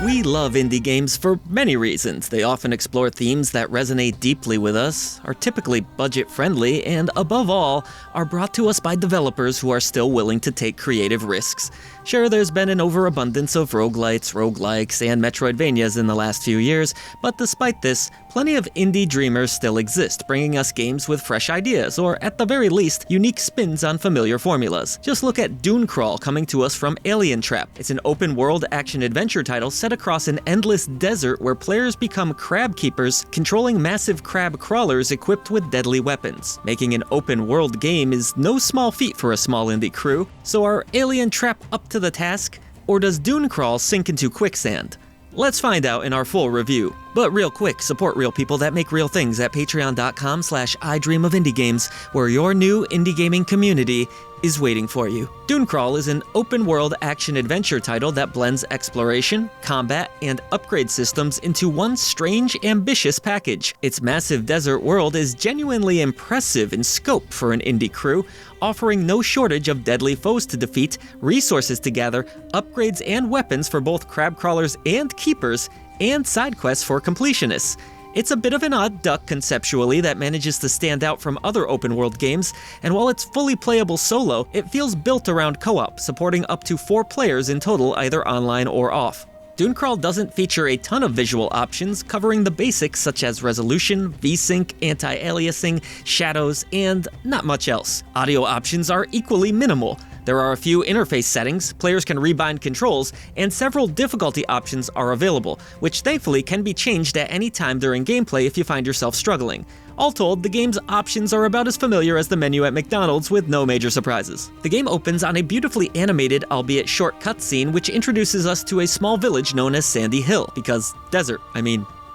We love indie games for many reasons. They often explore themes that resonate deeply with us, are typically budget-friendly, and above all, are brought to us by developers who are still willing to take creative risks. Sure, there's been an overabundance of roguelites, roguelikes, and Metroidvanias in the last few years, but despite this, plenty of indie dreamers still exist, bringing us games with fresh ideas, or at the very least, unique spins on familiar formulas. Just look at DuneCrawl coming to us from Alien Trap. It's an open-world action-adventure title set across an endless desert where players become crab keepers, controlling massive crab crawlers equipped with deadly weapons. Making an open-world game is no small feat for a small indie crew, so are Alien Trap up to the task? Or does DuneCrawl sink into quicksand? Let's find out in our full review. But real quick, support real people that make real things at patreon.com/idreamofindiegames, where your new indie gaming community is waiting for you. DuneCrawl is an open-world action-adventure title that blends exploration, combat, and upgrade systems into one strange, ambitious package. Its massive desert world is genuinely impressive in scope for an indie crew, offering no shortage of deadly foes to defeat, resources to gather, upgrades and weapons for both crab crawlers and keepers, and side quests for completionists. It's a bit of an odd duck conceptually that manages to stand out from other open-world games, and while it's fully playable solo, it feels built around co-op, supporting up to 4 players in total, either online or off. DuneCrawl doesn't feature a ton of visual options, covering the basics such as resolution, VSync, anti-aliasing, shadows, and not much else. Audio options are equally minimal. There are a few interface settings, players can rebind controls, and several difficulty options are available, which thankfully can be changed at any time during gameplay if you find yourself struggling. All told, the game's options are about as familiar as the menu at McDonald's with no major surprises. The game opens on a beautifully animated, albeit short cutscene, which introduces us to a small village known as Sandy Hill, because desert,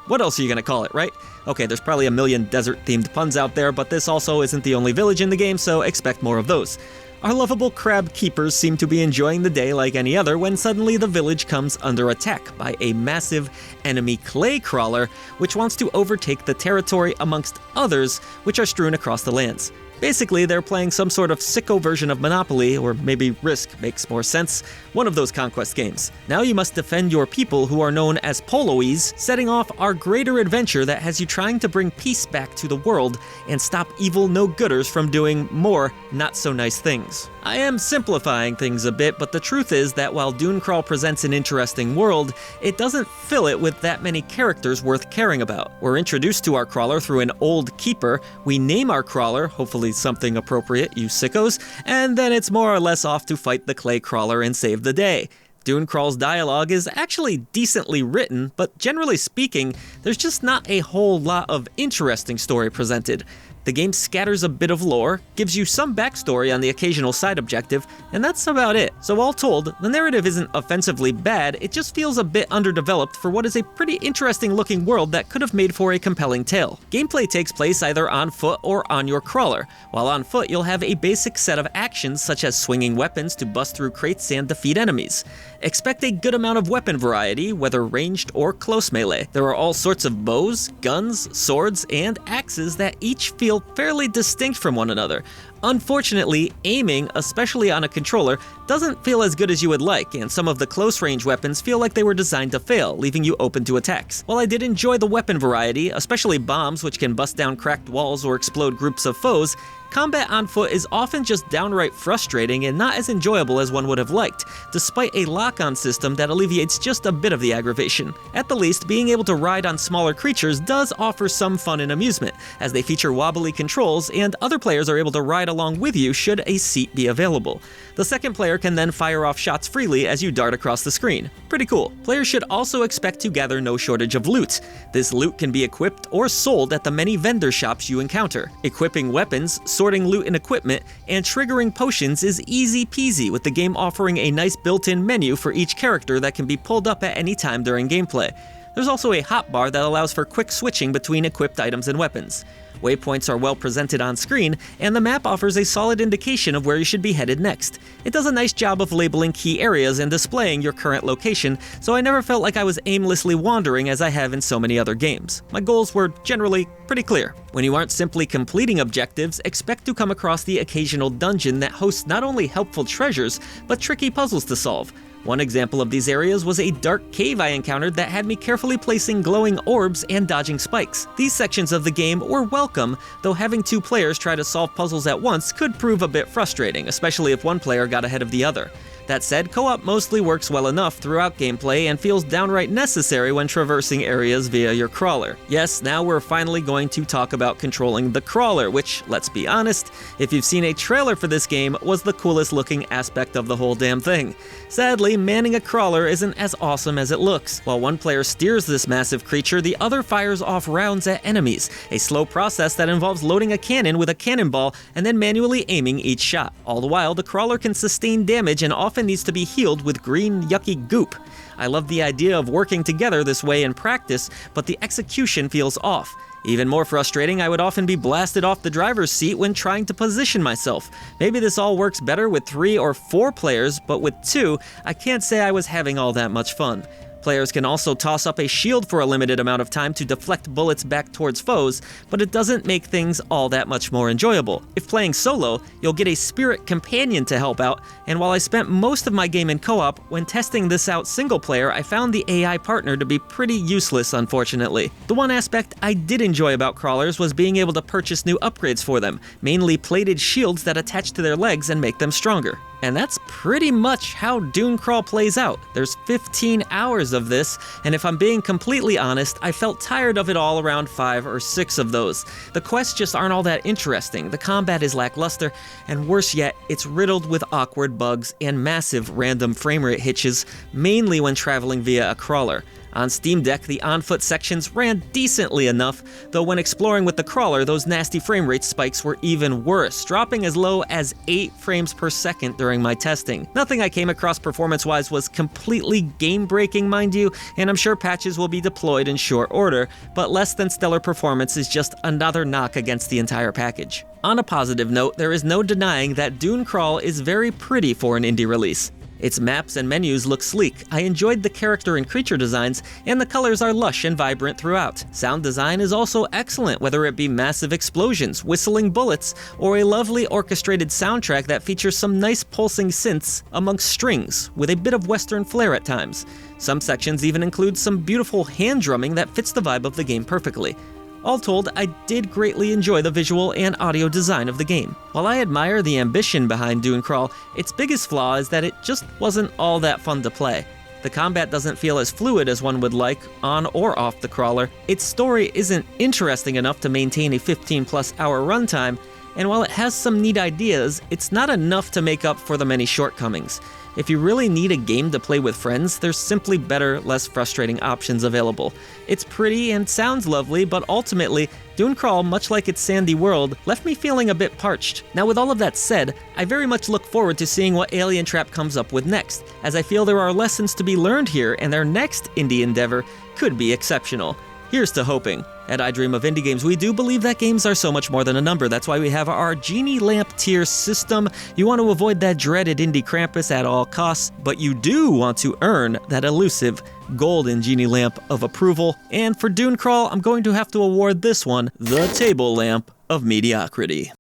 what else are you gonna call it, right? Okay, there's probably a million desert-themed puns out there, but this also isn't the only village in the game, so expect more of those. Our lovable crab keepers seem to be enjoying the day like any other when suddenly the village comes under attack by a massive enemy clay crawler, which wants to overtake the territory amongst others which are strewn across the lands. Basically, they're playing some sort of sicko version of Monopoly, or maybe Risk makes more sense, one of those conquest games. Now you must defend your people who are known as Poloese, setting off our greater adventure that has you trying to bring peace back to the world and stop evil no-gooders from doing more not-so-nice things. I am simplifying things a bit, but the truth is that while DuneCrawl presents an interesting world, it doesn't fill it with that many characters worth caring about. We're introduced to our crawler through an old keeper, we name our crawler, hopefully something appropriate, you sickos, and then it's more or less off to fight the clay crawler and save the day. DuneCrawl's dialogue is actually decently written, but generally speaking, there's just not a whole lot of interesting story presented. The game scatters a bit of lore, gives you some backstory on the occasional side objective, and that's about it. So all told, the narrative isn't offensively bad, it just feels a bit underdeveloped for what is a pretty interesting looking world that could have made for a compelling tale. Gameplay takes place either on foot or on your crawler. While on foot, you'll have a basic set of actions such as swinging weapons to bust through crates and defeat enemies. Expect a good amount of weapon variety, whether ranged or close melee. There are all sorts of bows, guns, swords, and axes that each feel fairly distinct from one another. Unfortunately, aiming, especially on a controller, doesn't feel as good as you would like, and some of the close-range weapons feel like they were designed to fail, leaving you open to attacks. While I did enjoy the weapon variety, especially bombs which can bust down cracked walls or explode groups of foes, combat on foot is often just downright frustrating and not as enjoyable as one would have liked, despite a lock-on system that alleviates just a bit of the aggravation. At the least, being able to ride on smaller creatures does offer some fun and amusement, as they feature wobbly controls and other players are able to ride along with you should a seat be available. The second player can then fire off shots freely as you dart across the screen. Pretty cool. Players should also expect to gather no shortage of loot. This loot can be equipped or sold at the many vendor shops you encounter. Equipping weapons, sorting loot and equipment, and triggering potions is easy peasy, with the game offering a nice built-in menu for each character that can be pulled up at any time during gameplay. There's also a hotbar that allows for quick switching between equipped items and weapons. Waypoints are well presented on screen, and the map offers a solid indication of where you should be headed next. It does a nice job of labeling key areas and displaying your current location, so I never felt like I was aimlessly wandering as I have in so many other games. My goals were generally pretty clear. When you aren't simply completing objectives, expect to come across the occasional dungeon that hosts not only helpful treasures, but tricky puzzles to solve. One example of these areas was a dark cave I encountered that had me carefully placing glowing orbs and dodging spikes. These sections of the game were welcome, though having two players try to solve puzzles at once could prove a bit frustrating, especially if one player got ahead of the other. That said, co-op mostly works well enough throughout gameplay and feels downright necessary when traversing areas via your crawler. Yes, now we're finally going to talk about controlling the crawler, which, let's be honest, if you've seen a trailer for this game, was the coolest looking aspect of the whole damn thing. Sadly, manning a crawler isn't as awesome as it looks. While one player steers this massive creature, the other fires off rounds at enemies, a slow process that involves loading a cannon with a cannonball and then manually aiming each shot. All the while, the crawler can sustain damage and often needs to be healed with green, yucky goop. I love the idea of working together this way in practice, but the execution feels off. Even more frustrating, I would often be blasted off the driver's seat when trying to position myself. Maybe this all works better with 3 or 4 players, but with 2, I can't say I was having all that much fun. Players can also toss up a shield for a limited amount of time to deflect bullets back towards foes, but it doesn't make things all that much more enjoyable. If playing solo, you'll get a spirit companion to help out, and while I spent most of my game in co-op, when testing this out single player, I found the AI partner to be pretty useless, unfortunately. The one aspect I did enjoy about crawlers was being able to purchase new upgrades for them, mainly plated shields that attach to their legs and make them stronger. And that's pretty much how DuneCrawl plays out. There's 15 hours of this, and if I'm being completely honest, I felt tired of it all around 5 or 6 of those. The quests just aren't all that interesting, the combat is lackluster, and worse yet, it's riddled with awkward bugs and massive random framerate hitches, mainly when traveling via a crawler. On Steam Deck, the on-foot sections ran decently enough, though when exploring with the crawler, those nasty frame rate spikes were even worse, dropping as low as 8 frames per second during my testing. Nothing I came across performance-wise was completely game-breaking, mind you, and I'm sure patches will be deployed in short order, but less than stellar performance is just another knock against the entire package. On a positive note, there is no denying that DuneCrawl is very pretty for an indie release. Its maps and menus look sleek, I enjoyed the character and creature designs, and the colors are lush and vibrant throughout. Sound design is also excellent, whether it be massive explosions, whistling bullets, or a lovely orchestrated soundtrack that features some nice pulsing synths amongst strings, with a bit of western flair at times. Some sections even include some beautiful hand drumming that fits the vibe of the game perfectly. All told, I did greatly enjoy the visual and audio design of the game. While I admire the ambition behind DuneCrawl, its biggest flaw is that it just wasn't all that fun to play. The combat doesn't feel as fluid as one would like, on or off the crawler. Its story isn't interesting enough to maintain a 15+ hour runtime, and while it has some neat ideas, it's not enough to make up for the many shortcomings. If you really need a game to play with friends, there's simply better, less frustrating options available. It's pretty and sounds lovely, but ultimately, DuneCrawl, much like its sandy world, left me feeling a bit parched. Now with all of that said, I very much look forward to seeing what Alien Trap comes up with next, as I feel there are lessons to be learned here and their next indie endeavor could be exceptional. Here's to hoping. At I Dream of Indie Games, we do believe that games are so much more than a number. That's why we have our Genie Lamp tier system. You want to avoid that dreaded Indie Krampus at all costs, but you do want to earn that elusive golden Genie Lamp of approval. And for DuneCrawl, I'm going to have to award this one the Table Lamp of Mediocrity.